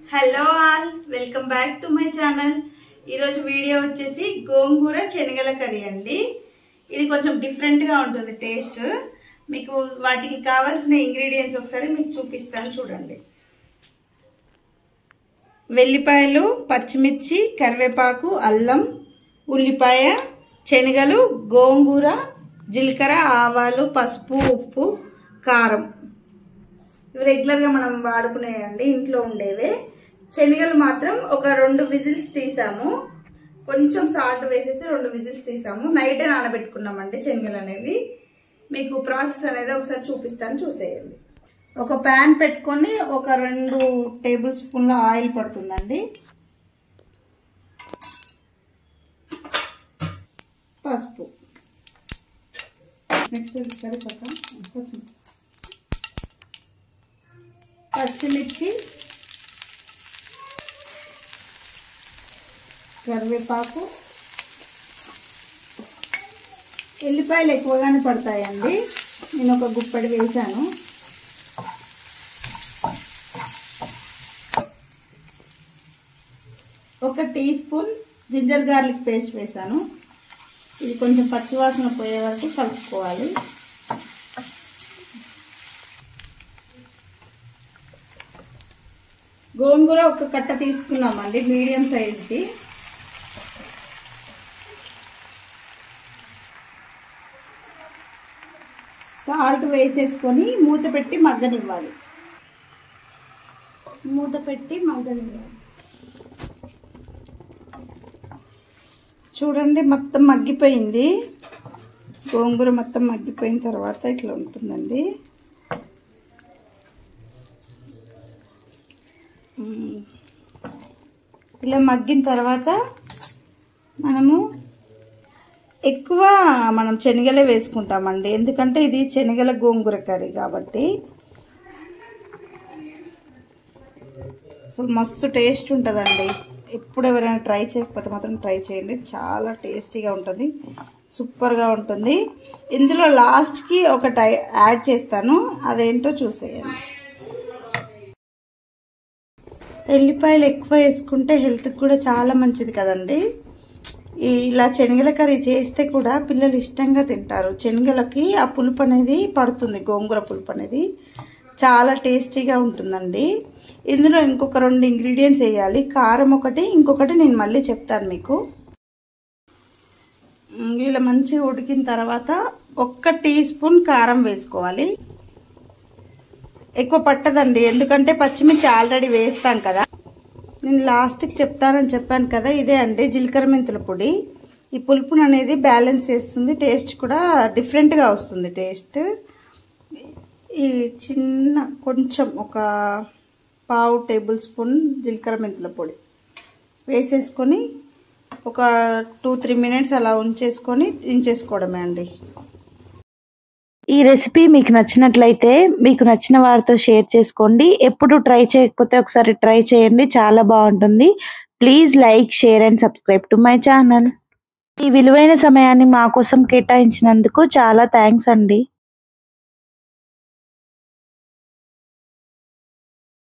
Hello all, welcome back to my channel. ఈరోజు video వచ్చేసి గోంగూర శనగల curry అండి. ఇది కొంచెం డిఫరెంట్గా ఉంటుంది టేస్ట్. మీకు వాటికి కావాల్సిన ఇంగ్రీడియంట్స్ ఒకసారి మీకు చూపిస్తాను చూడండి. వెల్లిపాయలు, పచ్చిమిర్చి, కరివేపాకు, అల్లం, ఉల్లిపాయ, శనగలు, గోంగూర, జీలకర్ర, ఆవాలు, పసుపు, ఉప్పు, కారం. ఇవి రెగ్యులర్గా మనం వాడుకునేయండి, ఇంట్లో ఉండేవే. శనగలు మాత్రం ఒక 2 విజిల్స్ తీసాము, కొంచెం సాల్ట్ వేసేసి 2 విజిల్స్ తీసాము. నైటే నానబెట్టుకున్నామండి శనగలు అనేవి. మీకు ప్రాసెస్ అనేది ఒకసారి చూపిస్తాను, చూసేయండి. ఒక ప్యాన్ పెట్టుకొని ఒక 2 టేబుల్ స్పూన్ల ఆయిల్ పడుతుందండి. పసుపు, నెక్స్ట్ పచ్చిమిర్చి, కరివేపాకు, ఎల్లిపాయలు ఎక్కువగానే పడతాయండి. నేను ఒక గుప్పెడు వేసాను. ఒక teaspoon ginger garlic paste వేసాను. ఇది కొంచెం పచ్చివాసన పోయే వరకు కలుపుకోవాలి. గోంగూర ఒక కట్ట తీసుకున్నామండి, మీడియం సైజ్ది. సాల్ట్ వేసేసుకొని మూత పెట్టి మగ్గనివ్వాలి. చూడండి, మొత్తం మగ్గిపోయింది. గోంగూర మొత్తం మగ్గిపోయిన తర్వాత ఇట్లా ఉంటుందండి. ఇలా మగ్గిన తర్వాత మనం శనగలే వేసుకుంటామండి, ఎందుకంటే ఇది శనగల గోంగూర కర్రీ కాబట్టి. అసలు మస్తు టేస్ట్ ఉంటుందండి. ఎప్పుడు ఎవరైనా ట్రై చేయకపోతే మాత్రం ట్రై చేయండి, చాలా టేస్టీగా ఉంటుంది, సూపర్గా ఉంటుంది. ఇందులో లాస్ట్కి ఒకటి యాడ్ చేస్తాను, అదేంటో చూసేయండి. ఎల్లిపాయలు ఎక్కువ వేసుకుంటే హెల్త్కి కూడా చాలా మంచిది కదండి. ఇలా శనగల కర్రీ చేస్తే కూడా పిల్లలు ఇష్టంగా తింటారు. శనగలకి ఆ పులుపు అనేది పడుతుంది, గోంగూర పులుపు అనేది చాలా టేస్టీగా ఉంటుందండి. ఇందులో ఇంకొక 2 ఇంగ్రీడియంట్స్ వేయాలి, కారం ఒకటి, ఇంకొకటి నేను మళ్ళీ చెప్తాను మీకు. ఇలా మంచిగా ఉడికిన తర్వాత 1 టీ స్పూన్ కారం వేసుకోవాలి. ఎక్కువ పట్టదండి, ఎందుకంటే పచ్చిమిర్చి ఆల్రెడీ వేస్తాం కదా. నేను లాస్ట్కి చెప్తానని చెప్పాను కదా, ఇదే అండి జీలకర్ర మెంతుల పొడి. ఈ పులుపును అనేది బ్యాలెన్స్ చేస్తుంది, టేస్ట్ కూడా డిఫరెంట్గా వస్తుంది టేస్ట్. ఈ కొంచెం ఒక 1/2 టేబుల్ స్పూన్ జీలకర్ర మెంతుల పొడి వేసేసుకొని ఒక 2-3 మినిట్స్ అలా ఉంచేసుకొని దించేసుకోవడమే అండి. ఈ రెసిపీ మీకు నచ్చినట్లయితే మీకు నచ్చిన వారితో షేర్ చేసుకోండి. ఎప్పుడు ట్రై చేయకపోతే ఒకసారి ట్రై చేయండి, చాలా బాగుంటుంది. Please like, share and subscribe to my channel. ఈ విలువైన సమయాన్ని మా కోసం కేటాయించినందుకు చాలా థ్యాంక్స్ అండి.